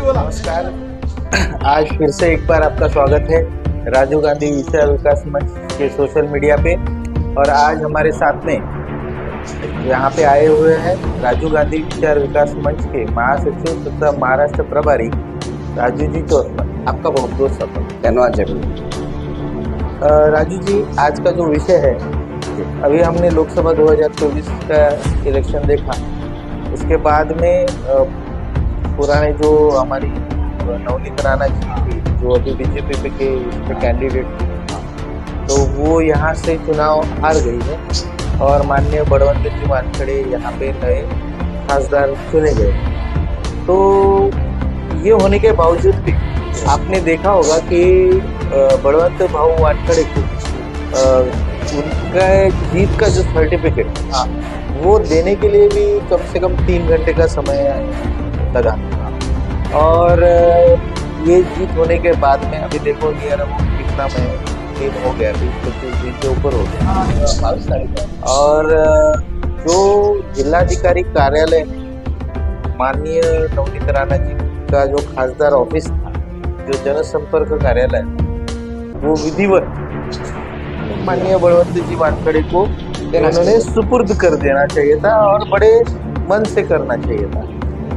नमस्कार, आज फिर से एक बार आपका स्वागत है राजीव गांधी विषय विकास मंच के सोशल मीडिया पे। और आज हमारे साथ में यहाँ पे आए हुए हैं राजीव गांधी विचार विकास मंच के महासचिव तथा महाराष्ट्र प्रभारी राजू जी चौरमल। आपका बहुत बहुत स्वागत। धन्यवाद। राजू जी, आज का जो विषय है, अभी हमने लोकसभा 2024 का इलेक्शन देखा, उसके बाद में पुराने जो हमारी नवनीत राणा जी थी, जो अभी बीजेपी के कैंडिडेट थी, तो वो यहाँ से चुनाव हार गई है और माननीय बड़वंत जी वानखेड़े यहाँ पे नए खासदार चुने गए। तो ये होने के बावजूद भी आपने देखा होगा कि बड़वंत भाऊ वानखेड़े को उनका जीत का जो सर्टिफिकेट वो देने के लिए भी कम से कम 3 घंटे का समय लगा। और ये जीत होने के बाद में अभी देखो नियर कितना दिन हो गया, 20-25 दिन के ऊपर हो गया, 22 तारीख। और जो जिलाधिकारी कार्यालय माननीय नवनीत राणा जी का जो खासदार ऑफिस था, जो जनसंपर्क कार्यालय, वो विधिवत माननीय बड़वंत जी वानखेड़े को उन्होंने सुपुर्द कर देना चाहिए था और बड़े मन से करना चाहिए था,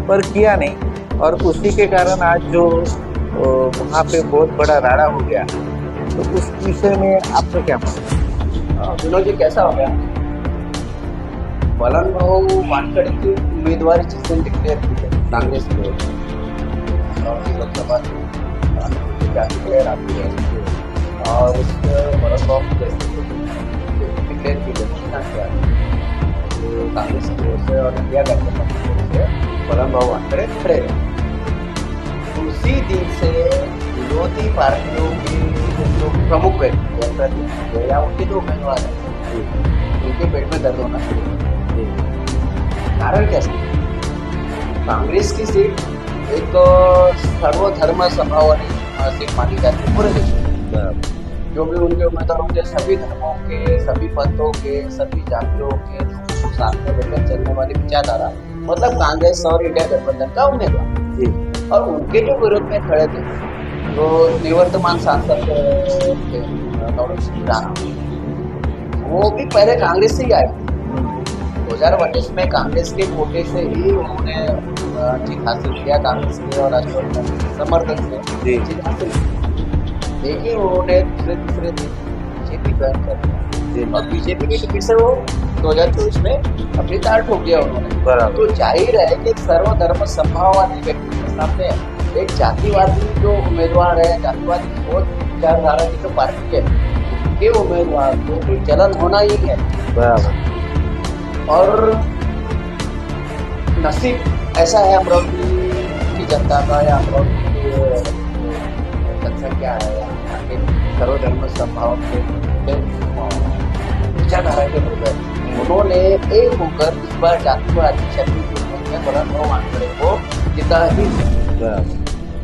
पर किया नहीं। और उसी के कारण आज जो वहाँ पे बहुत बड़ा राड़ा हो गया, तो उस विषय में आपका क्या मानना? विनोद जी, कैसा हो गया? बलन भाऊ वानखेड़े की उम्मीदवारी जिस दिन डिक्लेयर की है कांग्रेस की लोकसभा डिक्लेयर आती है और बलन भाऊ डिक्लेयर की कांग्रेस की ओर से और इंडिया गठबंधन की ओर से बलन भाऊ वानखेड़े खड़े रहे। उसी दिन से विरोधी पार्टियों के जो प्रमुख व्यक्ति या उनके जो उम्मीदवार हैं, उनके पेट में दर्द होना शुरू। कारण कैसे? कांग्रेस की सीट एक सर्वधर्म संभाव वाली सीट मानी जाती है पूरे देश में। जो भी उनके उम्मीदवारों के सभी धर्मों के, सभी पंथों के, सभी जातियों के साथ में लेकर चलने वाली विचारधारा, मतलब कांग्रेस और इंडिया गठबंधन का उम्मीदवार। और उनके जो विरोध में खड़े थे तो निवर्तमान सांसद नवनीत सिंह राणा, वो भी पहले कांग्रेस से ही आए। 2022 में कांग्रेस के कोटे से ही उन्होंने जीत हासिल किया, कांग्रेस के और राष्ट्रवादी समर्थन से जीत हासिल की। लेकिन उन्होंने दूसरे दिन बीजेपी ज्वाइन कर दिया और बीजेपी की टिकट से वो 2024 में अपनी तार ठोक दिया उन्होंने। तो जाहिर है कि सर्वधर्म संभाववादी व्यक्ति के सामने एक जातिवादी जो उम्मीदवार है, जातिवादी सोच विचारधारा की जो पार्टी है, उनके उम्मीदवार को तो जलन होना ही है। और नसीब ऐसा है अमरावती की जनता का या अमरावती की जनसंख्या है, यहाँ के सर्वधर्म संभाव के विचारधारा के लोग हैं, उन्होंने एक होकर इस बार जातिवादी शक्ति के रूप में बलन भाऊ वानखेड़े को जिता ही।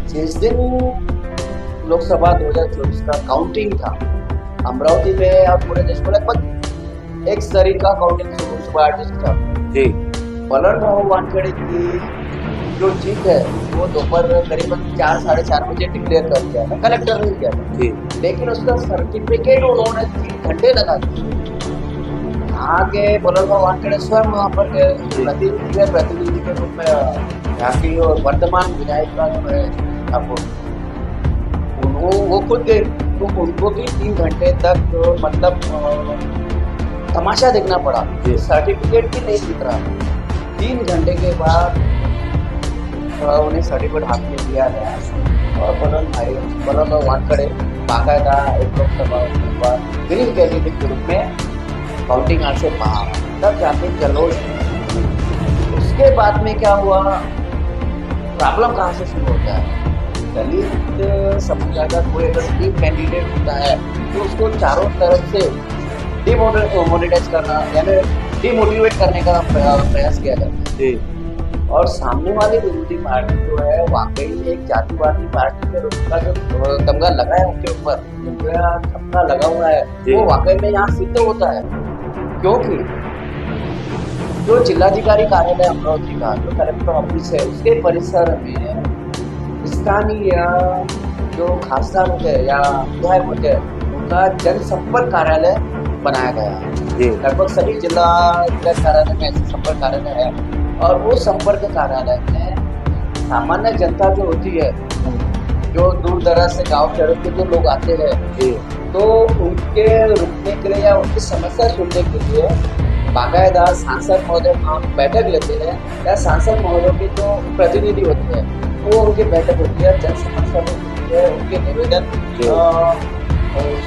जिस दिन लोकसभा 2024 का काउंटिंग था अमरावती में और पूरे देश में लगभग एक शरीर का काउंटिंग सुबह 8 बजे था जी। बलन भाऊ वानखेड़े की जो जीत है वो दोपहर करीबन 4 साढ़े 4 बजे डिक्लेयर कर दिया था, कलेक्टर ने दिया था। जी लेकिन उसका सर्टिफिकेट उन्होंने 3 घंटे लगा दिए। आगे बलराम वानखेड़े स्वयं वहाँ पर गए, प्रतिनिधि के रूप में यहाँ की और वर्तमान विधायक का जो है आपको वो खुद गए, तो उनको भी 3 घंटे तक मतलब तमाशा देखना पड़ा, सर्टिफिकेट भी नहीं दिख रहा। 3 घंटे के बाद उन्हें सर्टिफिकेट हाथ में दिया गया और बलराम वानखेड़े बाकायदा एक लोकसभा उम्मीदवार ग्रीन कैंडिडेट के रूप में काउंटिंग हाल से बाहर, तब जाके जलोश। उसके बाद में क्या हुआ, प्रॉब्लम कहाँ से शुरू होता है, दलित समुदाय का कोई अगर टीम कैंडिडेट होता है तो उसको चारों तरफ से डिमोटिवेट करना, यानी डिमोटिवेट करने का प्रयास किया जाता है। और सामने वाली विरोधी पार्टी जो है वाकई एक जातिवादी पार्टी के रूप का जो तमगा लगा है उनके ऊपर, उनका धब्बा लगा हुआ है, वो वाकई में यहाँ सिद्ध होता है। क्योंकि जो जिलाधिकारी कार्यालय अमरावती का जो कलेक्टर ऑफिस है उसके परिसर में स्थानीय जो खासदार होते हैं या विधायक होते हैं उनका जनसंपर्क कार्यालय बनाया गया है। लगभग सभी जिला कार्यालय में ऐसे संपर्क कार्यालय है और वो संपर्क कार्यालय में सामान्य जनता जो होती है, जो दूर दराज से गांव शहरों के जो लोग आते हैं, तो उनके रुकने के लिए या उनकी समस्या सुनने के लिए बाकायदा सांसद महोदय बैठक लेते हैं या सांसद महोदय के जो प्रतिनिधि होते हैं वो उनकी बैठक होती है, जन समस्या होती है, उनके निवेदन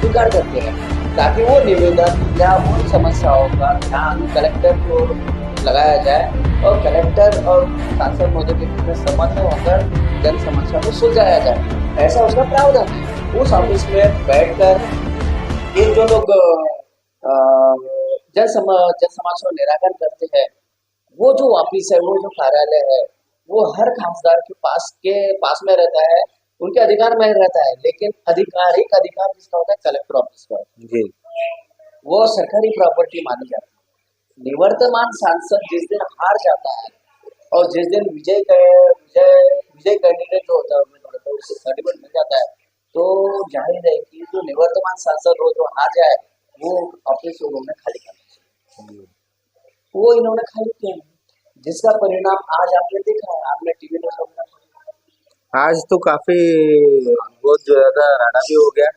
स्वीकार करते हैं ताकि वो निवेदन या उन समस्याओं का ध्यान कलेक्टर को लगाया जाए और कलेक्टर और सांसद महोदय के बीच में समन्वय होकर जन समस्या को सुलझाया जाए। ऐसा उसका प्रावधान है। उस ऑफिस में बैठकर ये जो लोग जन समस्या का निराकरण करते हैं, वो जो ऑफिस है, वो जो कार्यालय है, वो हर खासदार के पास में रहता है, उनके अधिकार में रहता है। लेकिन आधिकारिक अधिकार जिसका होता है कलेक्टर ऑफिस का, वो सरकारी प्रॉपर्टी मानी जाती है। निवर्तमान सांसद जिस दिन हार जाता है और जिस दिन विजय कैंडिडेट जो होता है उम्मीदवार उससे सर्टिफिकेट मिल जाता है, तो जाहिर है कि जो निवर्तमान सांसद हो जो हार जाए वो ऑफिस उन्होंने खाली करना चाहिए। वो इन्होंने खाली किया, जिसका परिणाम आज आपने देखा है, आपने टीवी में सुना। आज तो काफी बहुत ज्यादा राडा भी हो गया,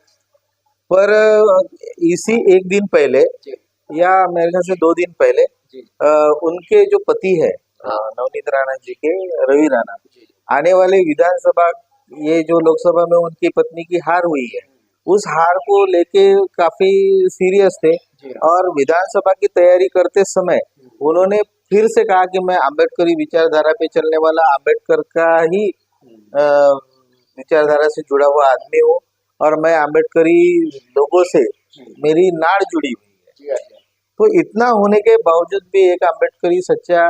पर इसी एक दिन पहले या मेरे ख्याल से 2 दिन पहले उनके जो पति है नवनीत राणा जी के, रवि राणा, आने वाले विधानसभा, ये जो लोकसभा में उनकी पत्नी की हार हुई है, उस हार को लेके काफी सीरियस थे और विधानसभा की तैयारी करते समय उन्होंने फिर से कहा कि मैं आम्बेडकरी विचारधारा पे चलने वाला, आम्बेडकर का ही विचारधारा से जुड़ा हुआ आदमी हूँ और मैं आम्बेडकरी लोगों से मेरी नाड़ जुड़ी हुई है। तो इतना होने के बावजूद भी एक आम्बेडकरी सच्चा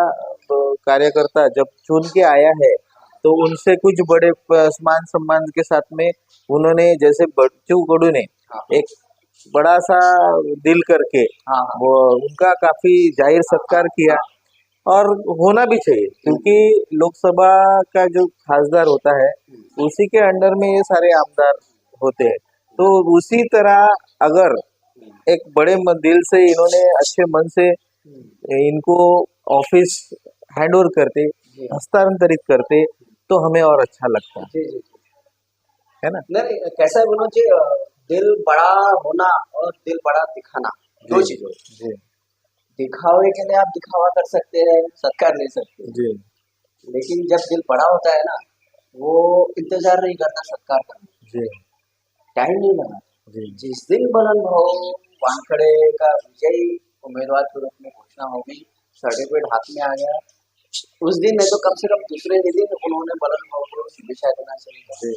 कार्यकर्ता जब चुन के आया है तो उनसे कुछ बड़े मान सम्मान के साथ में उन्होंने, जैसे बच्चू कडू ने एक बड़ा सा दिल करके वो उनका काफी जाहिर सत्कार किया और होना भी चाहिए, क्योंकि लोकसभा का जो खासदार होता है उसी के अंडर में ये सारे आमदार होते हैं। तो उसी तरह अगर एक बड़े दिल से इन्होंने अच्छे मन से इनको ऑफिस हैंडओवर करते, हस्तांतरित करते, तो हमें और अच्छा लगता है ना। नहीं, कैसा है विनोद जी, दिल बड़ा होना और दिल बड़ा दिखाना दो चीजों। दिखावे के लिए आप दिखावा कर सकते हैं, सत्कार ले सकते हैं, लेकिन जब दिल बड़ा होता है ना, वो इंतजार नहीं करता सत्कार करना, टाइम नहीं लगा। जिस दिन बलराम वानखेड़े का विजयी उम्मीदवार के रूप में घोषणा हो गई, सर्टिफिकेट हाथ में आ गया, उस दिन नहीं तो कम से कम दूसरे ही दिन उन्होंने बलराम को शुभेच्छा देना चाहिए,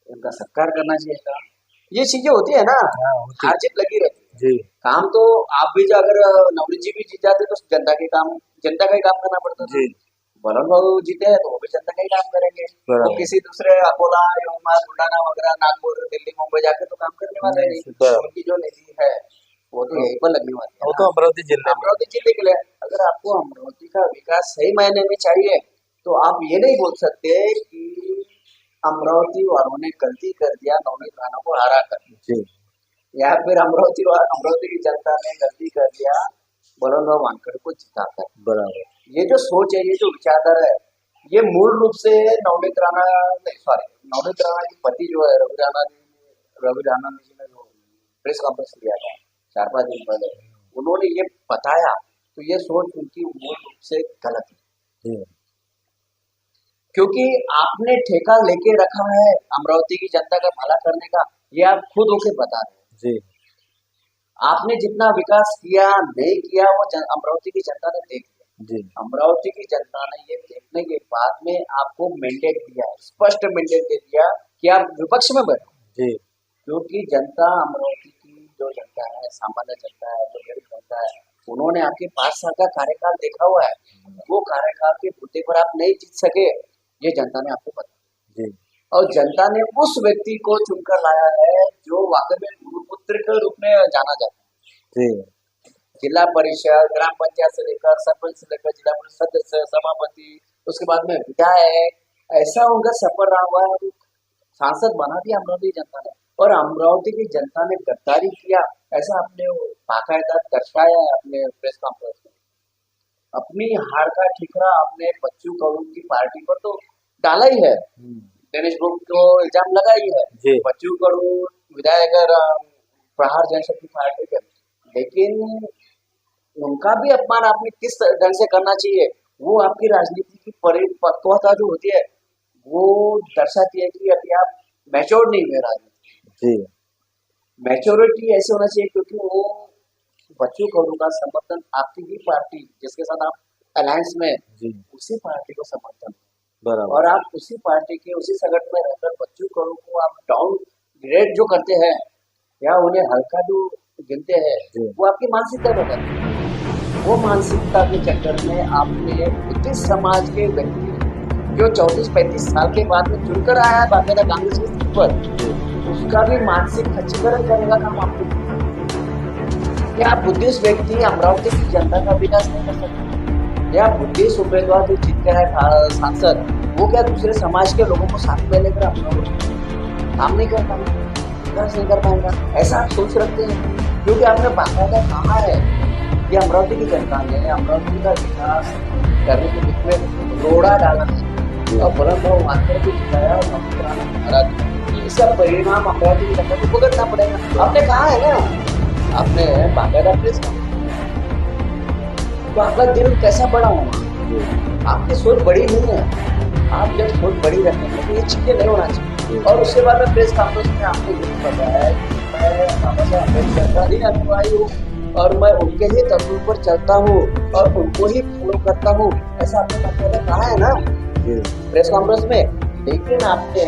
उनका सत्कार करना चाहिए था। ये चीजें होती है ना, हार जीत लगी रहती है। काम तो आप भी अगर नवनीत जी भी जीत जाते तो जनता का ही काम करना पड़ता है। बलराम जीते हैं तो वो भी जनता का ही काम करेंगे, वो किसी दूसरे अकोला, यवतमाल, बुलढाणा वगैरह, नागपुर, दिल्ली, मुंबई जाके तो काम करने वाले नहीं। उनकी जो नीति है वो तो यहीं पर लगने वाली है, वो तो अमरावती जिले के लिए। अगर आपको अमरावती का विकास सही मायने में चाहिए तो आप ये नहीं बोल सकते कि अमरावती वालों ने गलती कर दिया नवनीत राणा को हरा कर, जी या फिर अमरावती की जनता ने गलती कर दिया बलवंतराव वानखेड़े को जिताकर। बराबर। ये जो सोच है, ये जो विचारधारा है, ये मूल रूप से नवनीत राणा के पति जो है रवि राणा जी ने जो प्रेस कॉन्फ्रेंस किया था 4-5 दिन पहले, उन्होंने ये बताया, तो ये सोच उनकी मूल रूप से गलत है। जी क्योंकि आपने ठेका लेके रखा है अमरावती की जनता का भला करने का, ये आप खुद होके बता रहे हैं। जी आपने जितना विकास किया नहीं किया वो अमरावती की जनता ने देख लिया। जी अमरावती की जनता ने ये देखने के बाद में आपको मैंडेट दिया, स्पष्ट मैंडेट दे दिया कि आप विपक्ष में बैठो। जी क्योंकि जनता, अमरावती की जो जनता है, सामान्य जनता है, जो गरीब जनता है, उन्होंने आपके 5 साल का कार्यकाल देखा हुआ है। वो कार्यकाल के मुद्दे पर आप नहीं जीत सके, ये जनता ने आपको बताया। जी और जनता ने उस व्यक्ति को चुनकर लाया है जो वाकई में गुरुपुत्र के रूप में जाना जाता है। जी जिला परिषद, ग्राम पंचायत से लेकर सरपंच से लेकर जिला परिषद सदस्य, सभापति, उसके बाद में विधायक, ऐसा उनका सफर रहा हुआ है। सांसद बना दिया अमरावती जनता ने, और अमरावती की जनता ने गद्दारी किया, ऐसा आपने बाकायदा दर्शाया है अपने प्रेस कॉन्फ्रेंस में। अपनी हार का ठिकरा आपने बच्चू कौर की पार्टी पर तो डाला ही है, दिनेश गुप्ता को इल्जाम लगा ही है, जी बच्चू कौर विधायक प्रहार जनशक्ति पार्टी के, लेकिन उनका भी अपमान आपने किस ढंग से करना चाहिए, वो आपकी राजनीति की परिपक्वता जो होती है वो दर्शाती है कि अभी आप मैच्योर नहीं हुए राजनीति। जी मैच्योरिटी ऐसे होना चाहिए, क्योंकि वो बच्चों कौर का समर्थन आपकी भी पार्टी जिसके साथ आप अलायंस में, जी उसी पार्टी को समर्थन, बराबर। और आप उसी पार्टी के उसी संगठन में रहकर बच्चों कौर को आप डाउन ग्रेड जो करते हैं या उन्हें हल्का जो गिनते हैं, वो आपकी मानसिकता बदलती है। वो मानसिकता के चक्कर में आपने बुद्धिस्ट समाज के व्यक्ति जो 34-35 साल के बाद में चुनकर आया है बाकायदा कांग्रेस की सीट पर, उसका भी मानसिक खच्चीकरण करने का काम आपको। क्या बुद्धिस्ट व्यक्ति अमरावती की जनता का विकास नहीं कर सकते? या बुद्धिस्ट उम्मीदवार जो जीत कर है सांसद, वो क्या दूसरे समाज के लोगों को साथ में लेकर अमरावती काम नहीं कर पाएंगे, विकास नहीं कर पाएंगा, ऐसा आप सोच रखते हैं? क्योंकि आपने बाकायदा कहा है कि अमरावती की जनता ने अमरावती का विकास करने के बीच में रोड़ा डाला है, और बलवंतराव वानखेड़े को जिताया और नवनीत राणा को हरा दिया। इसका परिणाम अमरावती की जनता को भुगतना पड़ेगा। आपने कहा है ना, आपने बाकायदा प्रेस का, तो आपका दिल कैसा बड़ा होगा? आपकी सोच बड़ी नहीं है, आप जब सोच बड़ी रखेंगे तो ये चीजें नहीं होना चाहिए। और उसके बाद में प्रेस कॉन्फ्रेंस में आपको ये बताया है कि मैं बाबा साहब अम्बेडकर का ही अनुयायी हूँ और मैं उनके ही तत्वों पर चलता हूँ और उनको ही फॉलो करता हूँ, ऐसा आपने बाकायदा कहा है ना प्रेस कॉन्फ्रेंस में। लेकिन आपने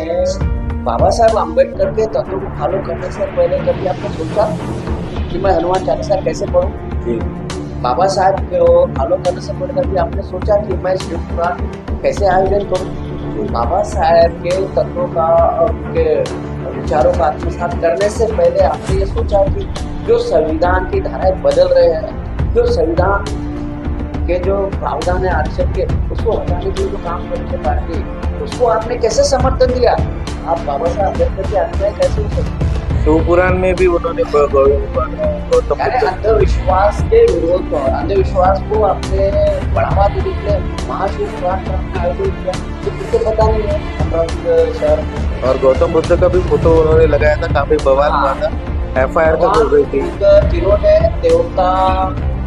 बाबा साहब अम्बेडकर के तत्वों को फॉलो करने से पहले कभी आपने सोचा कि मैं हनुमान चालीसा कैसे पढ़ूं? बाबा साहब को फॉलो करने से पहले कभी आपने सोचा कि मैं शिव पुराण कैसे आयोजन करूं? बाबा साहब के तत्वों का और उनके विचारों का आत्मसात करने से पहले आपने ये सोचा कि जो संविधान की धाराएं बदल रहे हैं, जो संविधान के जो प्रावधान है आरक्षण के, उसको हटाने के लिए जो काम कर रही है पार्टी, उसको आपने कैसे समर्थन दिया? आप बाबा साहब अम्बेडकर के अनुयायी कैसे हो सकते? शिवपुराण में भी उन्होंने गौतम अंधविश्वास के विरोध को, अंधविश्वास को आपने बढ़ावा देने के लिए महाशिव पुराण का आयोजन किया, तो किसे पता नहीं है अमरावती शहर। और गौतम बुद्ध का भी फोटो उन्होंने लगाया था, काफी बवाल हुआ था, FIR तक हो गई थी। जिन्होंने देवता,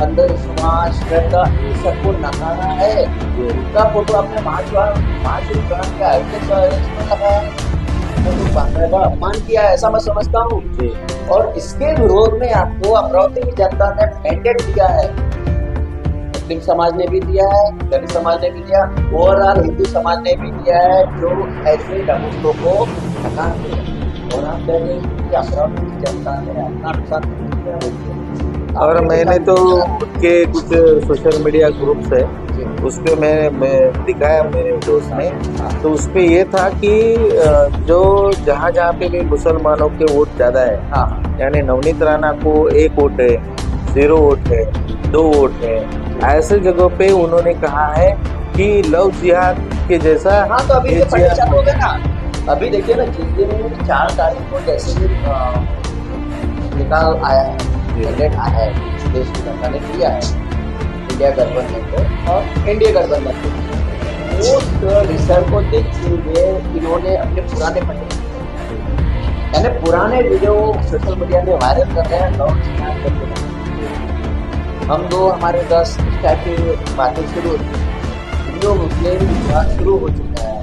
अंधविश्वास, श्रद्धा इन सबको नकारा है, उनका फोटो आपने महाशिव पुराण के आयोजन में लगाया, अपमान किया, ऐसा मैं समझता हूँ। और इसके विरोध में आपको अमरावती की जनता ने मैंडेट दिया है, मुस्लिम समाज ने भी दिया है, दलित समाज ने भी दिया, ओवरऑल हिंदू समाज ने भी दिया है, जो ऐसे डमुष्टों को नकार दिया। और आप कह रहे हैं कि अमरावती की जनता ने अपना नुकसान किया। और मैंने तो उनके कुछ सोशल मीडिया ग्रुप्स है, उस पर मैं दिखाया मेरे दोस्त ने, तो उस पर ये था कि जो जहाँ पे भी मुसलमानों के वोट ज़्यादा है, यानी नवनीत राणा को 1 वोट है, 0 वोट है, 2 वोट है, ऐसे जगहों पे उन्होंने कहा है कि लव जिहाद के जैसा हाँ तो अभी ये से पढ़ने जिहाद चालू हो गया ना। अभी देखिए ना, जिस दिन 4 तारीख को जैसे ही निकाल आया है, जी। मैंडेट आया है, देश की जनता ने दिया है इंडिया गठबंधन को और एनडीए गठबंधन को, उस रिजल्ट को देखते हुए इन्होंने अपने पुराने पटे, यानी पुराने वीडियो सोशल मीडिया में वायरल कर रहे हैं लव जिहाद करके। हम दो हमारे 10 इस टाइप की बातें शुरू होती हैं। हिंदू मुस्लिम विवाद शुरू हो चुका है,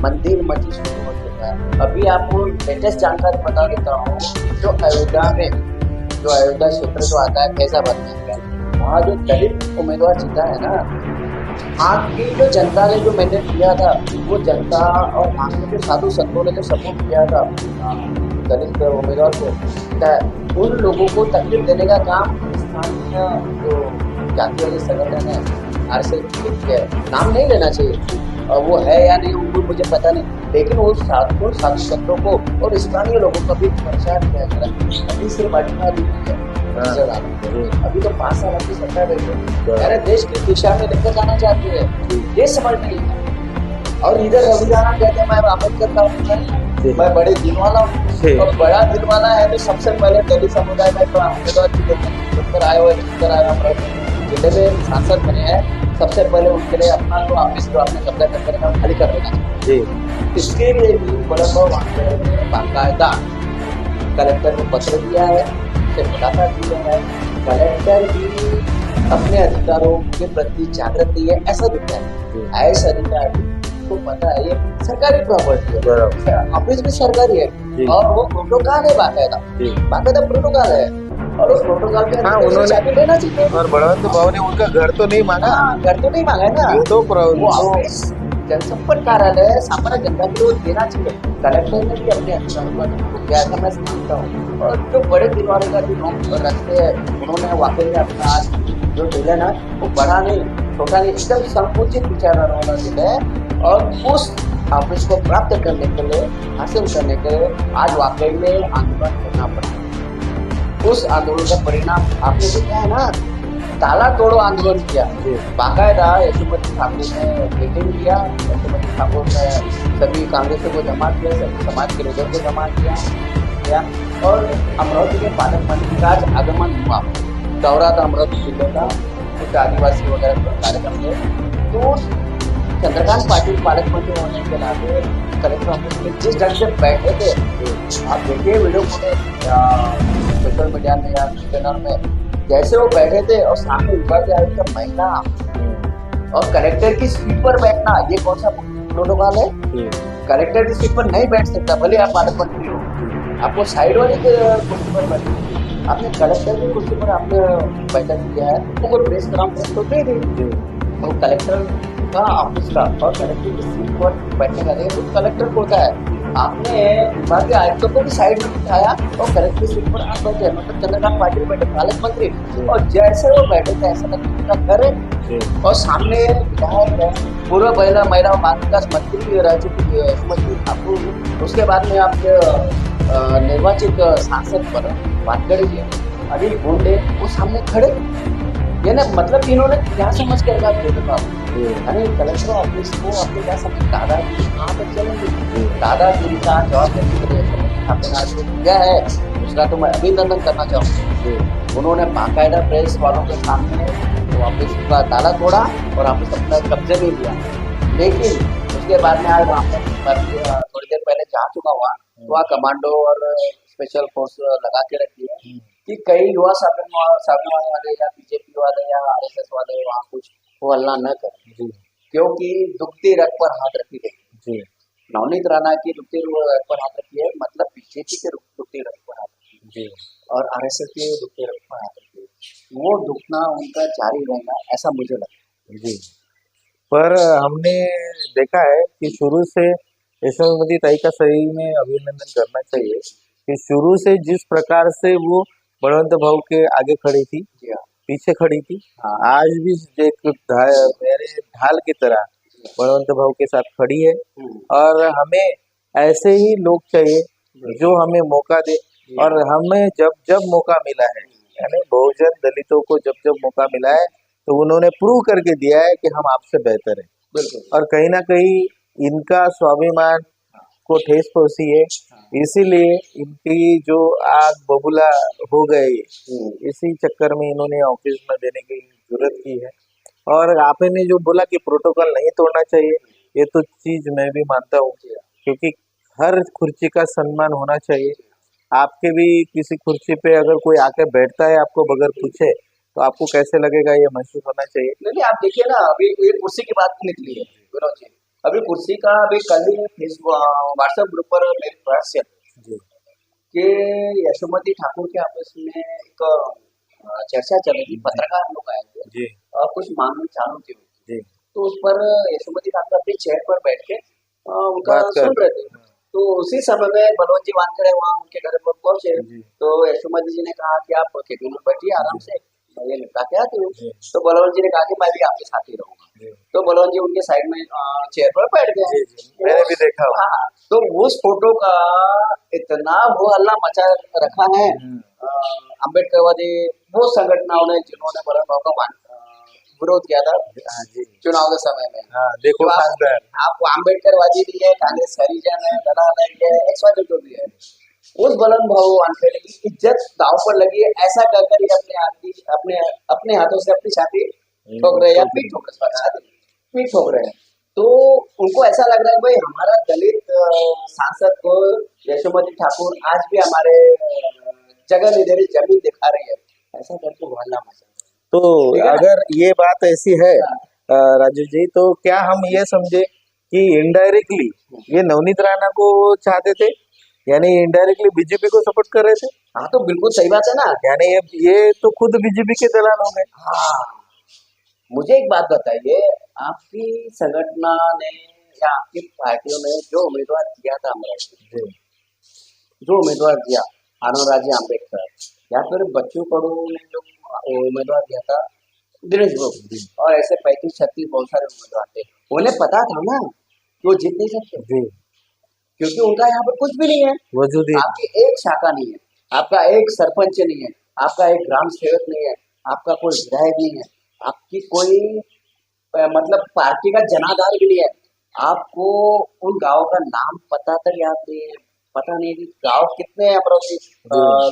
मंदिर मस्जिद शुरू हो चुका है। अभी आपको लेटेस्ट जानकारी बता देता हूँ, जो अयोध्या क्षेत्र जो आता है फैजाबाद में, वहाँ जो दलित उम्मीदवार जीता है ना, वहाँ की जो जनता ने जो मैंडेट दिया था, वो जनता और वहाँ के जो साधु संतों ने जो सपोर्ट किया था दलित उम्मीदवार को, उन लोगों को तकलीफ देने का काम स्थानीय जो जाति वाले संगठन है आरएसएस, नाम नहीं लेना चाहिए और वो है या नहीं वो मुझे पता नहीं, लेकिन वो साधु संतों को और स्थानीय लोगों को भी परेशान किया जा रहा है। अभी सिर्फ अटका दी है नजर आ रहा है। अभी तो 5 साल आपकी सरकार रही है, यानी देश की दिशा में लेकर जाना चाहती है, ये समझ नहीं है। और इधर रविदाना कहते हैं मैं अम्बेडकर का हूँ, मैं बड़े दिल वाला हूँ, और बड़ा दिल वाला है तो सबसे पहले दलित समुदाय में तो आए हुए जिले में सांसद बने हैं, सबसे पहले उनके लिए अपना जो ऑफिस जो आपने कब्जा करके रखा खाली कर देना चाहिए। इसके लिए भी बड़े बाकायदा कलेक्टर को पत्र दिया है, उसे मुलाकात दिया है। कलेक्टर भी अपने अधिकारों के प्रति जागृत नहीं है, ऐसा दिखता है। ऐसा अधिकारी को पता है ये सरकारी प्रॉपर्टी है, ऑफिस भी सरकारी है और वो प्रोटोकॉल है, बाकायदा प्रोटोकॉल है, और उस प्रोटोकॉल के उन्होंने लेना चाहिए। और बलवंत भाव ने उनका घर तो नहीं मांगा, घर तो नहीं मांगा है ना, ये तो वो ऑफिस जनसंपर्क कार्यालय सामान्य जनता के लिए देना चाहिए। कलेक्टर ने भी अपने अधिकारों को किया था, मैं समझता हूँ। और जो बड़े दिल वाले का जो रखते हैं, उन्होंने वाकई में अपना आज जो दिल है ना, वो बड़ा नहीं छोटा नहीं, एकदम संकुचित विचारधारा वाला दिल है। और उस ऑफिस को प्राप्त करने के लिए, हासिल करने के लिए आज वाकई में आंदोलन करना पड़ा। उस आंदोलन का परिणाम आपने देखा है ना, ताला तोड़ो आंदोलन किया, बाकायदा यशोमती ठाकुर ने मीटिंग किया, यशोमती ठाकुर ने सभी कांग्रेसों को जमा किया, सभी समाज के लोगों को जमा किया और अमरावती के पालक मंत्री का आज आगमन हुआ, दौरा था अमरावती जिले का, कुछ आदिवासी वगैरह कार्यक्रम थे। तो चंद्रकांत पाटिल पालक मंत्री होने के नाते कलेक्टर ऑफिस में जिस ढंग से बैठे थे, आप देखिए वीडियो सोशल मीडिया में या चैनल में, जैसे वो बैठे थे और सामने ऊपर से आई थी महिला और कलेक्टर की सीट पर बैठना, ये कौन सा प्रोटोकॉल है? कलेक्टर की सीट पर नहीं बैठ सकता, भले आप पालक मंत्री हो, आपको साइड वाली कुर्सी पर बैठना। आपने कलेक्टर की कुर्सी पर आपने बैठक किया है, तो कोई प्रेस कॉन्फ्रेंस तो दे दी, तो कलेक्टर का ऑफिस का और कलेक्टर की सीट पर बैठने का तो कलेक्टर को होता है। आपने विभागीय आयुक्तों को भी साइड में बिठाया और कलेक्टर की सीट पर आप बैठे, मतलब चंद्रकांत पाटिल बैठे पालक मंत्री, और जैसे वो बैठे थे ऐसा लगता करे। और सामने विधायक है, पूर्व महिला और बाल विकास मंत्री रह चुकी यशोमती ठाकुर, उसके बाद में आपके निर्वाचित सांसद पर वानखेड़े जी, अनिल गोंडे, वो सामने खड़े, ये ना मतलब इन्होंने क्या समझ कर रखा अरे कलेक्टर ऑफिस को आपको क्या समझ, दादागिरी कहाँ तक चलेंगे? दादागिरी का जवाब देने के लिए आपने आज किया है, उसका तो मैं अभिनंदन करना चाहूँगा। उन्होंने बाकायदा प्रेस वालों के सामने तो ऑफिस का ताला तोड़ा और ऑफिस अपने कब्जे में लिया, लेकिन उसके बाद में आज वहाँ पर थोड़ी देर पहले जा चुका हुआ, तो वहाँ कमांडो और स्पेशल फोर्स लगा के रखी है कि कई युवा सामने वाले या बीजेपी वाले या आरएसएस वाले वहाँ कुछ वो हल्ला न करें, क्योंकि दुखती रग पर हाथ रखी गई। नवनीत राणा की दुखती रग पर हाथ रखी है, मतलब बीजेपी के दुखती रग पर हाथ रखी है और आरएसएस के दुखती रग पर हाथ रखी है, वो दुखना उनका जारी रहेगा, ऐसा मुझे लगता है। पर हमने देखा है कि शुरू से यशोमती ताई का सही में अभिनंदन करना चाहिए कि शुरू से जिस प्रकार से वो बलवंत भाव के आगे खड़ी थी, पीछे खड़ी थी, आज भी एक मेरे ढाल की तरह बलवंत भाव के साथ खड़ी है। और हमें ऐसे ही लोग चाहिए जो हमें मौका दे, और हमें जब जब मौका मिला है, यानी बहुजन दलितों को जब जब मौका मिला है, तो उन्होंने प्रूव करके दिया है कि हम आपसे बेहतर हैं। बिल्कुल। और कहीं ना कहीं इनका स्वाभिमान को ठेस पहुंची है, इसीलिए इनकी जो आग बबूला हो गए, इसी चक्कर में इन्होंने ऑफिस में देने की जरूरत की है। और आपने जो बोला कि प्रोटोकॉल नहीं तोड़ना चाहिए, ये तो चीज मैं भी मानता हूँ, क्योंकि हर कुर्सी का सम्मान होना चाहिए। आपके भी किसी कुर्सी पे अगर कोई आके बैठता है आपको बगैर पूछे, तो आपको कैसे लगेगा ये महसूस होना चाहिए। नहीं आप देखिए ना, अभी ये कुर्सी की बात निकली है विनोद जी, अभी कुर्सी का अभी कल ही फेसबुक व्हाट्सएप ग्रुप पर मेरे प्रयास से कि यशोमती ठाकुर के आपस में एक चर्चा चल रही थी, पत्रकार लोग आए थे जी और कुछ मांगनी चालू थी उनकी। जी तो उस पर यशोमती ठाकुर अपनी चेयर पर बैठ के उनका बात कर सुन रहे थे। तो उसी समय में बलवंत जी वानखेड़े वहाँ उनके घर पर पहुंचे। जी तो यशोमती जी ने कहा कि आप केबिन में बैठिए आराम से, ये निपटा के आती हूँ। जी तो बलवंत जी ने कहा कि मैं भी आपके साथ ही रहूंगा। जी तो बलवंत जी उनके साइड में चेयर पर बैठ गए। जी जी, मैंने भी देखा हुआ। हाँ, तो उस फोटो का इतना वो हल्ला मचा रखा है अम्बेडकरवादी वो संगठनों ने जिन्होंने बलवंत भाव का विरोध किया था हाँ जी चुनाव के समय में। हाँ, देखो तो खासदार आप अम्बेडकरवादी भी है, कांग्रेस हरिजन है, दलाल है, एक्सवाइजेड जो भी है, उस बलवंत भाव वानखेड़े की इज्जत दांव पर लगी है, ऐसा कहकर ये अपने हाथों से अपनी छाती ठोक रहे हैं, या पीठ ठोक रहे हैं, छाती पीठ ठोक रहे हैं। तो उनको ऐसा लग रहा है भाई हमारा दलित सांसद को यशोमती ठाकुर आज भी हमारे जगह नहीं दे रही, जमीन दिखा रही है, ऐसा करके हल्ला मचा। तो अगर ये बात ऐसी है राजू जी, तो क्या हम ये समझे कि इनडायरेक्टली ये नवनीत राणा को चाहते थे, यानी इनडायरेक्टली बीजेपी को सपोर्ट कर रहे थे। हाँ तो बिल्कुल सही बात है ना, यानी ये तो खुद बीजेपी के दलाल हो गए। हाँ मुझे एक बात बताइए, आपकी संगठन ने या आपकी पार्टियों ने जो उम्मीदवार दिया था अमरावती, जो उम्मीदवार दिया आनंदराजी अम्बेडकर, या फिर बच्चू कडू ने जो उम्मीदवार दिया था दिनेश बाबू, और ऐसे 35-36 बहुत सारे उम्मीदवार थे, उन्हें पता था ना कि वो जीत नहीं सकते, क्योंकि उनका यहाँ पर कुछ भी नहीं है, वजूद ही आपकी एक शाखा नहीं है, आपका एक सरपंच नहीं है, आपका एक ग्राम सेवक नहीं है, आपका कोई विधायक नहीं है, आपकी कोई मतलब पार्टी का जनाधार भी नहीं है। आपको उन गाँव का नाम पता तक याद नहीं है, पता नहीं कि गांव कितने हैं अमरावती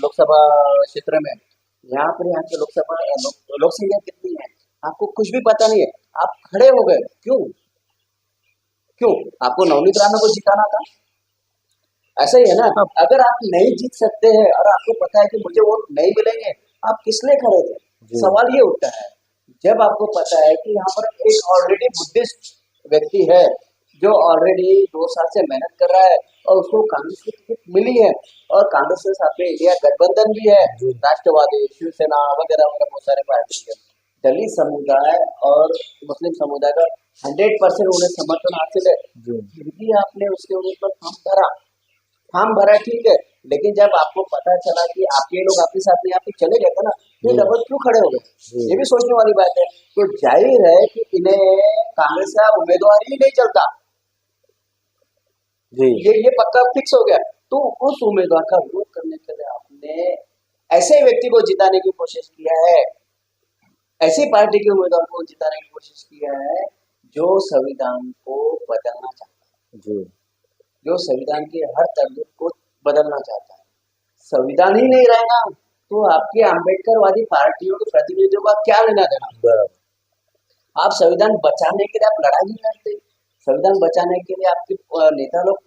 लोकसभा क्षेत्र में, यहाँ पर यहाँ के लोक संख्या कितनी है, आपको कुछ भी पता नहीं है। आप खड़े हो गए, क्यों क्यों? आपको नवनीत राणा को जिताना था, ऐसा ही है ना। अगर आप नहीं जीत सकते हैं और आपको पता है कि मुझे वोट नहीं मिलेंगे, आप किस लिए खड़े थे? सवाल ये उठता है, जब आपको पता है कि यहाँ पर एक ऑलरेडी बुद्धिस्ट व्यक्ति है जो ऑलरेडी 2 साल से मेहनत कर रहा है और उसको कांग्रेस की टिकट मिली है, और कांग्रेस के साथ में इंडिया गठबंधन भी है, राष्ट्रवादी, शिवसेना वगैरह वगैरह बहुत सारे पार्टी है। दलित समुदाय और मुस्लिम समुदाय का 100% उन्हें समर्थन हासिल है, फिर भी आपने उसके ऊपर फॉर्म भरा ठीक है, लेकिन जब आपको पता चला कि आपके लोग आपके साथ नहीं, आप चले गए थे ना, तो डबल क्यों खड़े हो गए? ये भी सोचने वाली बात है। तो जाहिर है कि इन्हें कांग्रेस का उम्मीदवार ही नहीं चलता, ये पक्का फिक्स हो गया। तो उस उम्मीदवार का विरोध करने के लिए आपने ऐसे व्यक्ति को जिताने की कोशिश किया है, ऐसी पार्टी के उम्मीदवार को जिताने की कोशिश किया है जो संविधान को बदलना चाहता है, जो संविधान के हर तरतूत को बदलना चाहता है। संविधान ही नहीं रहेगा तो आपके अम्बेडकरवादी पार्टियों के प्रतिनिधियों का क्या लेना देना? आप संविधान बचाने के लिए आप लड़ाई नहीं लड़ते, संविधान बचाने के लिए आपके नेता लोग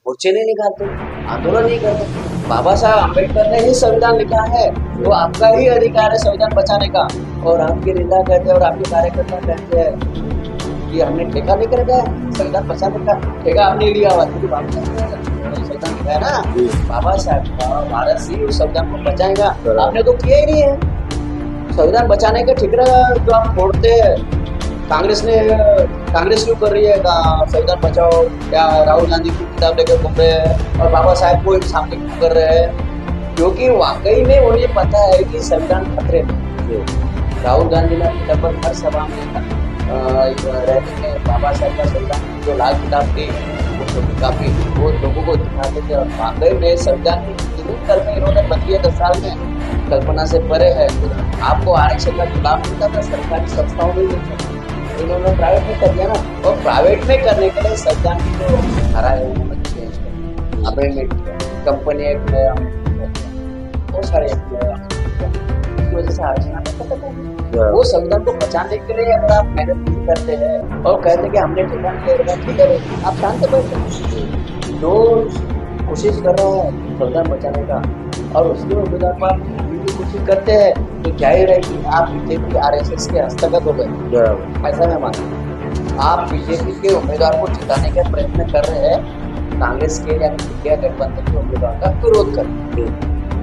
मोर्चे नहीं निकालते, आंदोलन नहीं करते। बाबा साहब अम्बेडकर ने ही संविधान लिखा है, तो आपका ही अधिकार है संविधान बचाने का। और आपके नेता कहते हैं और आपके कार्यकर्ता कहते हैं कि हमने ठेका लेकर रखा है संविधान बचाने का, ठेका आपने लिया हुआ क्योंकि संविधान लिखा है ना, बाबा साहब का भारत से उस संविधान को बचाएगा, आपने तो किया ही नहीं है। संविधान बचाने का ठिकरा जो आप फोड़ते हैं, कांग्रेस क्यों कर रही है संविधान बचाओ, या राहुल गांधी की किताब लेकर घूम रहे हैं और बाबा साहब को सामने क्यों कर रहे हैं? क्योंकि वाकई में उन्हें पता है कि संविधान खतरे में। राहुल गांधी ने लगभग हर सभा में रहते थे, बाबा साहब का संविधान जो लाल किताब थी काफी वो लोगों को दिखाते थे, और वाकई में संविधान की कल्पना इन्होंने बदली है 10 साल में, कल्पना से परे है। आपको आरक्षण का जो लाभ मिलता था सरकारी संस्थाओं में मिलता था, इन्होंने प्राइवेट में कर दिया ना, और प्राइवेट में करने के लिए संविधान की जो धारा है वो चेंज कर, अमेंडमेंट किया, कंपनी एक्ट है, बहुत सारे एक्ट है, इसकी वजह से आरक्षण खत्म हो गया। वो संविधान को बचाने के लिए अगर आप मेहनत नहीं करते हैं और कहते हैं कि हमने ठिकाना ले, ठीक है आप शांत बैठे, जो कोशिश कर रहे हैं संविधान बचाने का और उसके उम्मीदवार पर भी कोशिश करते हैं, तो क्या ही रहे कि आप बीजेपी RSS के हस्तगत हो गए, ऐसा मैं मानता। आप बीजेपी के उम्मीदवार को जिताने का प्रयत्न कर रहे हैं, कांग्रेस के या इंडिया गठबंधन के उम्मीदवार का विरोध कर।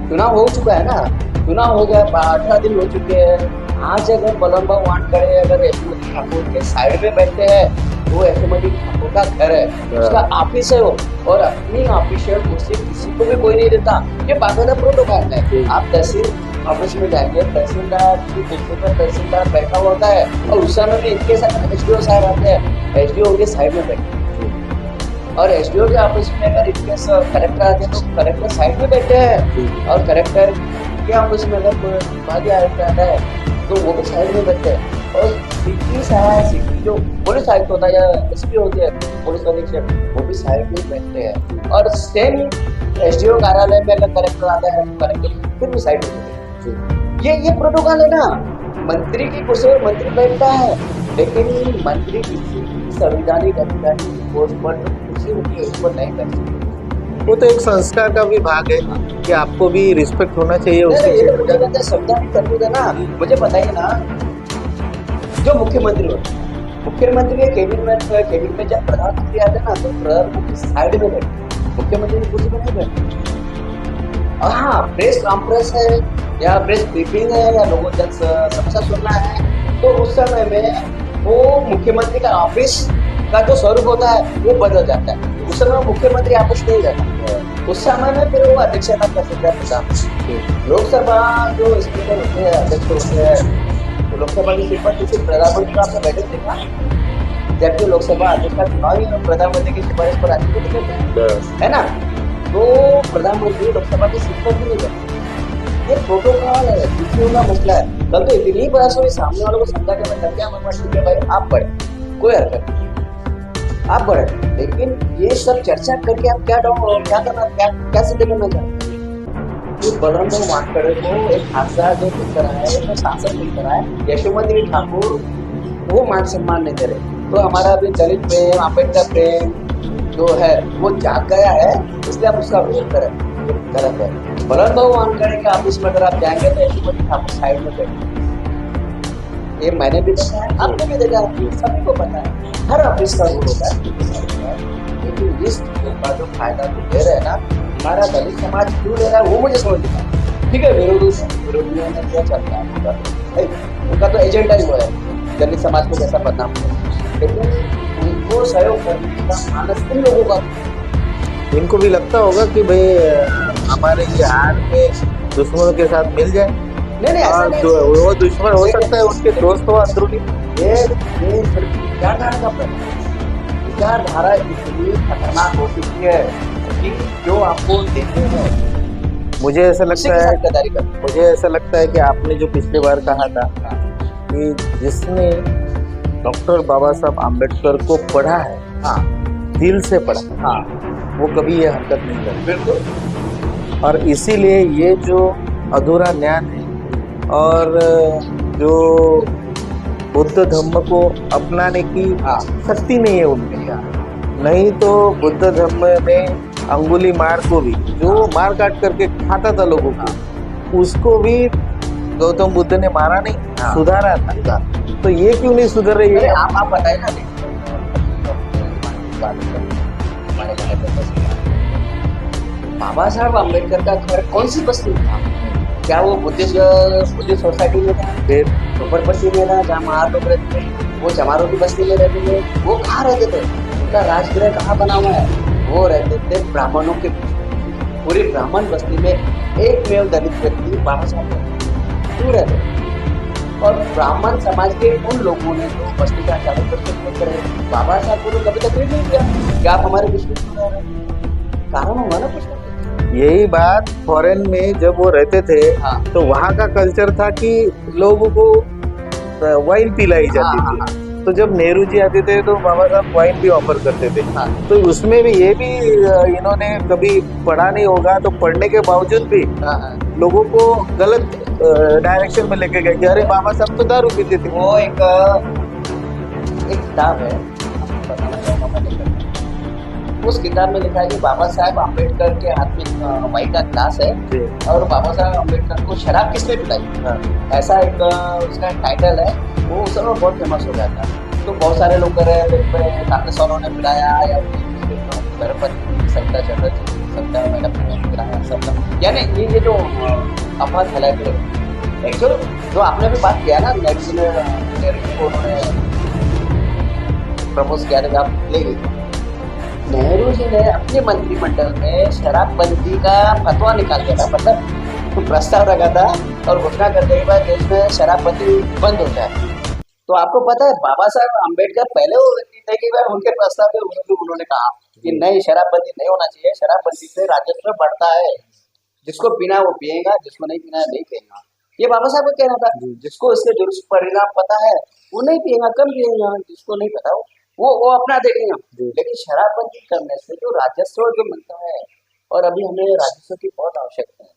चुनाव हो चुका है ना, चुनाव हो गया, 18 दिन हो चुके हैं। आज अगर बलराम भाऊ वानखड़े अगर यशोमती ठाकुर के साइड में बैठते हैं, वो यशोमती ठाकुर का घर है, उसका ऑफिस है वो, और अपनी ऑफिशियल कुर्सी किसी को भी कोई नहीं देता, ये बाकायदा प्रोटोकॉल है। आप तहसील ऑफिस में जाएंगे, तहसीलदार की कुर्सी पर तहसीलदार बैठा होता है, और उस समय में इनके साथ SDO साहब आते हैं, SDO के साइड में बैठे, और SDO के ऑफिस में अगर इनके कलेक्टर आते हैं तो कलेक्टर साइड में बैठे हैं, और कलेक्टर के ऑफिस में अगर कोई विभागीय आयुक्त आता है तो वो भी साइड में बैठते हैं, और सिटी जो पुलिस आयुक्त होता है या SP होती है पुलिस अधीक्षक, वो भी साइड में बैठते हैं। और सेम SDO कार्यालय में अगर कलेक्टर आता है, कलेक्टर फिर भी साइड में बैठते हैं। ये प्रोटोकॉल है ना। मंत्री की कुर्सी पर मंत्री बैठता है, लेकिन मंत्री किसी संवैधानिक अधिकारी की पोस्ट पर कुर्सी होती है उस पर नहीं कर सकते। वो तो एक संस्कार का भी भाग है कि आपको भी रिस्पेक्ट होना चाहिए उसके ये मुझे लगता है संवैधानिक तरबूज है ना। मुझे बताइए ना, जो मुख्यमंत्री होते हैं, मुख्यमंत्री के केबिन में जब प्रधानमंत्री आते हैं ना, तो प्रधानमंत्री साइड में बैठे, मुख्यमंत्री की कुर्सी पर नहीं बैठे। और हाँ, प्रेस कॉन्फ्रेंस है या प्रेस ब्रीफिंग है या लोगों तक समस्या सुनना है, तो उस समय में वो मुख्यमंत्री का ऑफिस का जो स्वरूप होता है वो बदल जाता है। उस समय मुख्यमंत्री ऑफिस नहीं रहता, उस समय में फिर वो अध्यक्षता कर सकता है प्रधानमंत्री। लोकसभा जो स्पीकर होते हैं, अध्यक्ष होते हैं, तो लोकसभा की सीट पर किसी प्रधानमंत्री को आपने बैठक देखा, जबकि लोकसभा अध्यक्ष का चुनाव ही प्रधानमंत्री की सिफारिश पर राष्ट्रपति करते हैं, है ना। तो प्रधानमंत्री लोकसभा की सीट पर भी नहीं बैठते। ये प्रोटोकॉल है, दूसरों का मसला है। कल तो इतनी बहस हुई, सामने वालों को समझा के बता दिया, ठीक है भाई आप बढ़े, कोई हरकत नहीं, आप बढ़े, लेकिन ये सब चर्चा करके आप क्या करना, क्या सिद्ध करना चाहते हैं। तो बलराम भाऊ वानखड़े को एक हादसा जो मिलकर आया है, तो सांसद मिलकर आया, यशोमती ठाकुर वो मान सम्मान नहीं दे रहे, तो हमारा अभी दलित प्रेम, अम्बेडकर प्रेम जो है वो जाग गया है, इसलिए आप उसका विरोध करें, गलत है। बलराम भाऊ वानखड़े के ऑफिस में अगर आप जाएंगे तो यशोमती ठाकुर साइड में बैठे, ये मैंने भी देखा है, आपने भी देखा है, सभी को पता है, हर ऑफिस का रूल होता है। लेकिन इस का जो फायदा ले रहे हैं ना, हमारा दलित समाज क्यों ले रहा है वो मुझे समझ नहीं आता। ठीक है, विरोधियों ने क्या चलता है, उनका तो एजेंडा ही हुआ है दलित समाज को कैसा बदनाम हो, लेकिन उनको सहयोग करने का मानस इन लोगों का, इनको भी लगता होगा कि भाई हमारे ये हार में दुश्मनों के साथ मिल जाए। नहीं ऐसा नहीं, वो दुश्मन हो सकता है उनके दोस्त हो अंदरूनी। ये सिर्फ विचारधारा का प्रश्न है। विचारधारा इतनी खतरनाक हो चुकी है कि जो आपको देते हैं, मुझे ऐसा लगता है कि आपने जो पिछली बार कहा था कि जिसने डॉक्टर बाबा साहब आम्बेडकर को पढ़ा है, हाँ, दिल से पढ़ा, हाँ, वो कभी ये हरकत नहीं करे। बिल्कुल। और इसीलिए ये जो अधूरा ज्ञान है और जो बुद्ध धर्म को अपनाने की शक्ति नहीं है उनमें, नहीं तो बुद्ध धर्म में अंगुली मार को भी जो मार काट करके खाता था लोगों को, उसको भी गौतम बुद्ध ने मारा नहीं, सुधारा था। तो ये क्यों नहीं सुधर रही है? आप बताइए ना, बाबा साहब आम्बेडकर का घर कौन सी बस्ती में था? क्या वो बुद्धिस्ट सोसाइटी में था, फिर ऊपर बस्ती में था जहाँ महार लोग रहते थे, वो चमारों की बस्ती में रहते थे, वो कहाँ रहते थे? उनका राजगृह कहाँ बना हुआ है? वो रहते थे ब्राह्मणों के, पूरी ब्राह्मण बस्ती में एकमेव दलित व्यक्ति बाबा साहब क्यों रहते? और ब्राह्मण समाज के उन लोगों ने जो बस्ती का चालू करके बाबा साहब को कभी तकलीफ नहीं किया कि आप हमारे विश्व में रह रहे हैं। कारण होगा ना कुछ। यही बात फॉरेन में जब वो रहते थे, तो वहाँ का कल्चर था कि लोगों को वाइन पिलाई जाती थी, तो जब नेहरू जी आते थे तो बाबा साहब कॉइन भी ऑफर करते थे। हाँ तो उसमें भी ये भी इन्होंने कभी पढ़ा नहीं होगा, तो पढ़ने के बावजूद भी हाँ हाँ। लोगों को गलत डायरेक्शन में लेके गए कि अरे बाबा साहब तो दारू पीते थे। वो एक किताब है, आपको बताना चाहूंगा मैं लेकर। उस किताब में लिखा है कि बाबा साहेब अम्बेडकर के हाथ में वाइन का ग्लास है जी और बाबा साहेब अम्बेडकर को शराब किसने पिलाई, हाँ ऐसा एक उसका टाइटल है। वो उस समय बहुत फेमस हो गया था। तो बहुत सारे लोग कर रहे थे कांग्रेस वालों ने पिलाया या घर पर सत्ता चटर्जी सत्ता मैडम ने पिलाया सब, यानी ये जो अफवाह फैलाए थे। एक्चुअली जो आपने भी बात किया ना, नेहरू को उन्होंने प्रपोज किया था कि आप ले गई। नेहरू जी ने अपने मंत्रिमंडल में शराबबंदी का फतवा निकाल दिया था, मतलब प्रस्ताव रखा था और घोषणा करने के बाद देश में शराबबंदी बंद हो जाए। तो आपको पता है बाबा साहब अम्बेडकर पहले वो व्यक्ति थे कि वह उनके प्रस्ताव के विरुद्ध उन्होंने कहा कि नहीं, शराबबंदी नहीं होना चाहिए, शराबबंदी से राजस्व बढ़ता है, जिसको पीना है वो पिएगा, जिसको नहीं पीना है नहीं पिएगा। ये बाबा साहब का कहना था। जिसको इसके दुष्परिणाम पता है वो नहीं पिएगा, कम पिएगा, जिसको नहीं पता वो अपना देखेगा। लेकिन शराबबंदी करने से जो राजस्व जो मिलता है, और अभी हमें राजस्व की बहुत आवश्यकता है।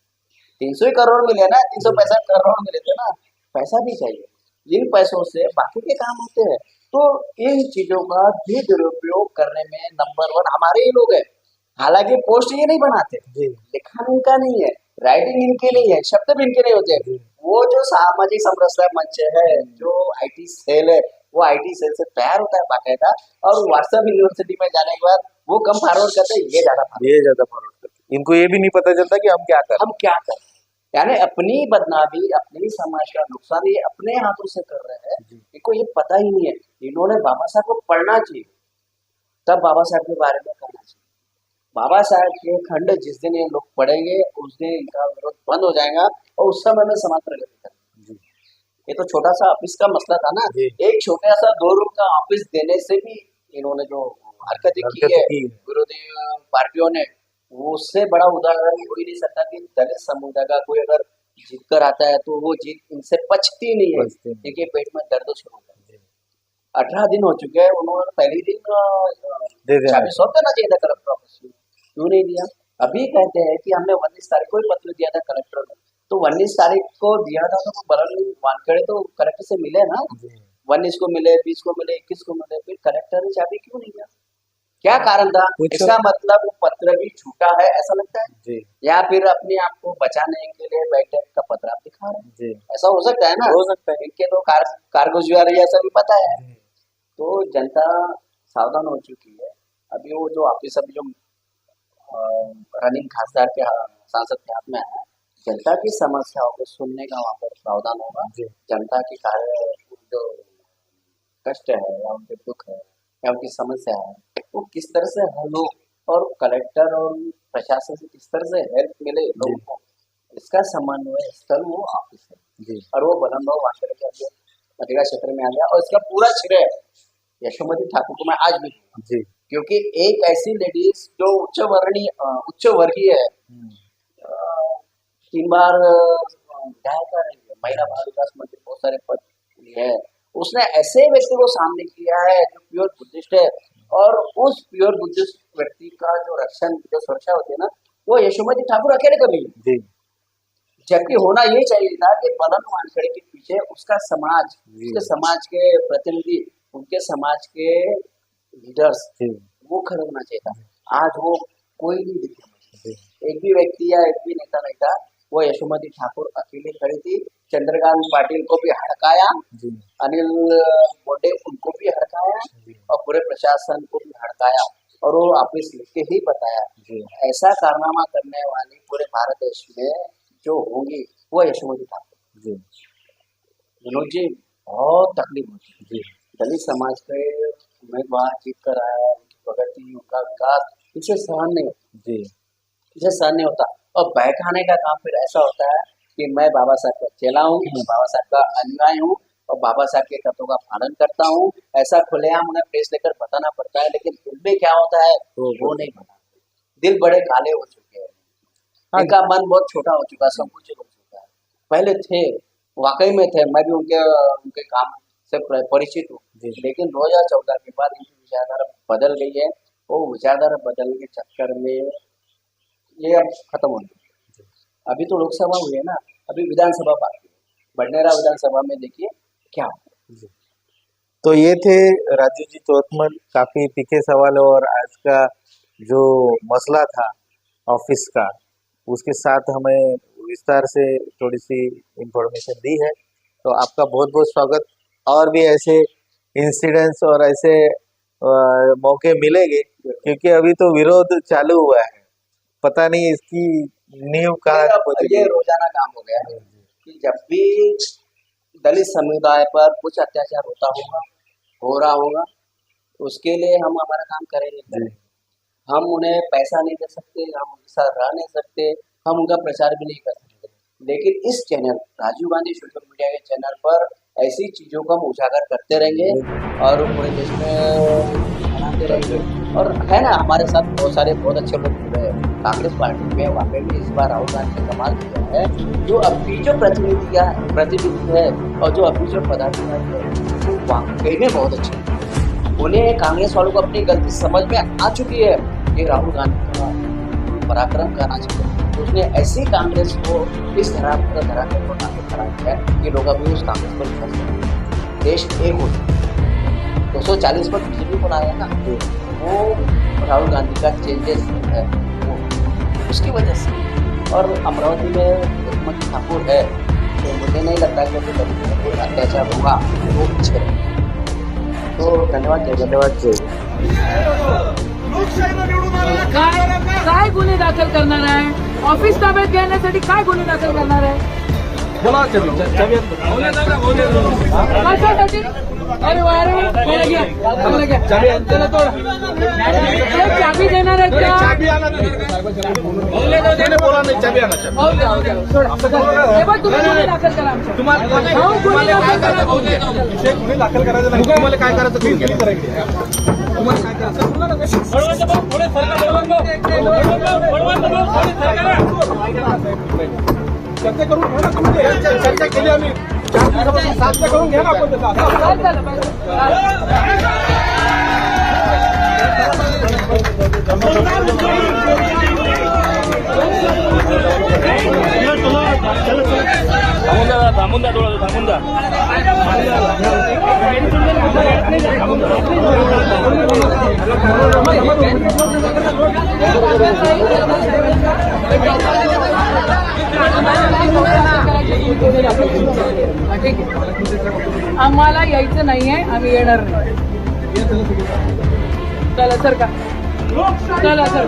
300 करोड़ मिले ना, 365 करोड़ मिले थे ना, पैसा भी चाहिए। इन पैसों से बाकी के काम होते हैं। तो इन चीजों का भी दुरुपयोग करने में नंबर 1 हमारे ही लोग हैं। हालांकि पोस्ट ये नहीं बनाते, लिखा इनका नहीं है, राइटिंग इनके नहीं है, शब्द भी इनके नहीं होते। वो जो सामाजिक समरसता मंच है, जो आईटी सेल है, वो आईटी सेल से तैयार होता है बाकायदा, और व्हाट्सएप यूनिवर्सिटी में जाने के बाद वो कम फॉरवर्ड करते हैं, ये ज्यादा फॉरवर्ड करते। इनको ये भी नहीं पता चलता कि हम क्या कर यानी अपनी बदनामी, अपनी समाज का नुकसान ये अपने हाथों से कर रहे हैं। इनको ये पता ही नहीं है। इन्होंने बाबा साहब को पढ़ना चाहिए, तब बाबा साहब के बारे में करना चाहिए। बाबा साहब के खंड जिस दिन ये लोग पढ़ेंगे उस दिन इनका विरोध बंद हो जाएगा, और उस समय में समाज प्रगति करेगा। ये तो छोटा सा ऑफिस का मसला था ना, एक छोटा सा 2 रूम का ऑफिस देने से भी इन्होंने जो हरकतें की है विरोधी पार्टियों ने, वो उससे बड़ा उदाहरण हो ही नहीं सकता कि दलित समुदाय का कोई अगर जीत कर आता है तो वो जीत इनसे पचती नहीं है, क्योंकि पेट में दर्द शुरू हो जाता है। 18 दिन हो चुके हैं, उन्होंने पहले दिन चाबी सौंप देना चाहिए था कलेक्टर ऑफिस में, क्यों नहीं दिया? अभी कहते हैं कि हमने 19 तारीख को ही पत्र दिया था कलेक्टर ने, तो 19 तारीख को दिया था तो बरन वानखेड़े तो कलेक्टर से मिले ना, 19 को मिले, 20 को मिले, 21 को मिले, फिर कलेक्टर ने चाबी क्यों नहीं दिया? क्या कारण था? इसका मतलब वो पत्र भी झूठा है ऐसा लगता है, या फिर अपने आप को बचाने के लिए बैठक का पत्र आप दिखा रहे हैं, ऐसा हो सकता है ना? हो सकता है। इनके तो कारगुजारी ऐसा भी पता है। तो जनता सावधान हो चुकी है। अभी वो जो ऑफिस अभी जो रनिंग खासदार के सांसद के हाथ में है, जनता की समस्याओं को सुनने का वहाँ पर प्रावधान होगा। जनता की कार्य जो कष्ट है या उनके दुख है या उनकी समस्या है वो किस तरह से हल हो, और कलेक्टर और प्रशासन से किस तरह से हेल्प मिले लोगों को, इसका समन्वय स्थल वो ऑफिस है। और वो बलमबाग वानखेड़े के मदिरा क्षेत्र में आ गया, और इसका पूरा श्रेय यशोमती ठाकुर को मैं आज भी दूंगा, क्योंकि एक ऐसी लेडीज जो उच्च वर्गीय है, 3 बार विधायक रही है, महिला बाल विकास मंत्री, बहुत सारे पद है, उसने ऐसे व्यक्ति को सामने किया है जो प्योर बुद्धिस्ट है, और उस प्योर बुद्धिस्ट व्यक्ति का जो रक्षण, जो सुरक्षा होती है ना, वो यशोमती ठाकुर अकेले कर रही है। जबकि होना ये चाहिए था कि बलम वानखेड़े के पीछे उसका समाज, उसके समाज के प्रतिनिधि, उनके समाज के लीडर्स, वो खड़े होना चाहिए था। आज वो कोई नहीं दिखा, एक भी व्यक्ति या एक भी नेता नहीं था। वो यशोमती ठाकुर अकेले खड़ी थी। चंद्रकांत पाटिल को भी हड़काया, अनिल बोडे उनको भी हड़काया, और पूरे प्रशासन को भी हड़काया, और वो ऑफिस लिख ही बताया ऐसा कारनामा करने वाली पूरे भारत देश में जो होंगी वो यशोमती ठाकुर। विनोद जी, बहुत तकलीफ होती है। दलित समाज के उम्मीदवार जीत कर आया, उनकी प्रगति, उनका विकास इसे सहन नहीं होता, इसे सहन नहीं होता। और बहकाने का काम फिर ऐसा होता है कि मैं बाबा साहब का चेला हूँ, मैं बाबा साहब का अनुयायी हूँ, और बाबा साहब के तत्वों का पालन करता हूँ, ऐसा खुलेआम उन्हें प्रेस लेकर बताना पड़ता है। लेकिन दिल में क्या होता है वो नहीं बताते। दिल बड़े काले हो चुके हैं, इनका मन बहुत छोटा हो चुका है, संकुचित हो चुका है। पहले थे, वाकई में थे, मैं भी उनके काम से परिचित हूँ, जी। लेकिन 2014 के बाद इनकी विचारधारा बदल गई है। वो विचारधारा बदलने के चक्कर में ये अब खत्म हो गई। अभी तो लोकसभा हुई है ना, अभी विधानसभा बाकी है। बडनेरा विधानसभा में देखिए क्या होगा। तो ये थे राजू जी तोतमल, काफी तीखे सवाल और आज का जो मसला था ऑफिस का, उसके साथ हमें विस्तार से थोड़ी सी इंफॉर्मेशन दी है। तो आपका बहुत बहुत स्वागत। और भी ऐसे इंसिडेंट्स और ऐसे मौके मिलेंगे, क्योंकि अभी तो विरोध चालू हुआ है, पता नहीं इसकी नींव कहाँ ये रोजाना काम हो गया है कि जब भी दलित समुदाय पर कुछ अत्याचार होता होगा, हो रहा होगा, उसके लिए हम हमारा काम करेंगे। हम उन्हें पैसा नहीं दे सकते, हम उनके साथ रह नहीं सकते, हम उनका प्रचार भी नहीं कर सकते, लेकिन इस channel Rajiv Gandhi social media के चैनल पर ऐसी चीज़ों को हम उजागर करते रहेंगे और पूरे देश में बनाते रहेंगे। और है ना, हमारे साथ बहुत सारे बहुत अच्छे लोग जुड़े हैं कांग्रेस पार्टी में। वहाँ पे भी इस बार राहुल गांधी ने कमाल किया है। जो अभी जो प्रतिनिधि है और जो अभी जो पदाधिकारी है वो वाकई में बहुत अच्छे हैं। उन्हें कांग्रेस वालों को अपनी गलती समझ में आ चुकी है कि राहुल गांधी का पराक्रम करना चाहिए। तो उसने ऐसी कांग्रेस को इस तरह धरातल पर नाते खड़ा किया कि लोग अभी उस कांग्रेस पर विश्वास करते। देश एक हो 240 पर बीजेपी को लाया ना, वो राहुल गांधी का चेंजेस है वो उसकी वजह से। और अमरावती में मुख्यमंत्री ठाकुर है, तो मुझे नहीं लगता कि कोई अत्याचार होगा वो पीछे रहेगा। तो धन्यवाद काय गुन्हे दाखल करणार आहे? ऑफिस ताब्यात घेण्यासाठी काय गुन्हे दाखल करणार आहे? कशासाठी? अरे वारे चला तोड चाबी देणार आहेत का? हे बघ, तुम्ही गुन्हे दाखल करा आमच्या. गुन्हे दाखल करा. तुम्हाला काय करायचं तुम्हाला काय चर्चा करून घ्या ना. तुम्ही चर्चा केली आम्ही 4 दिवसापासून साध्य करून घ्या ना आपण थांबून द्या थोडं, थांबून द्या. आम्हाला यायचं नाहीये, आम्ही येणार नाही. चला सर का, चला सर.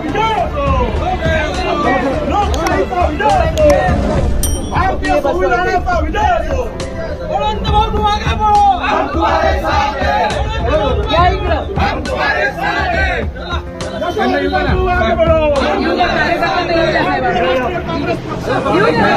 या इकडं. येऊ द्या.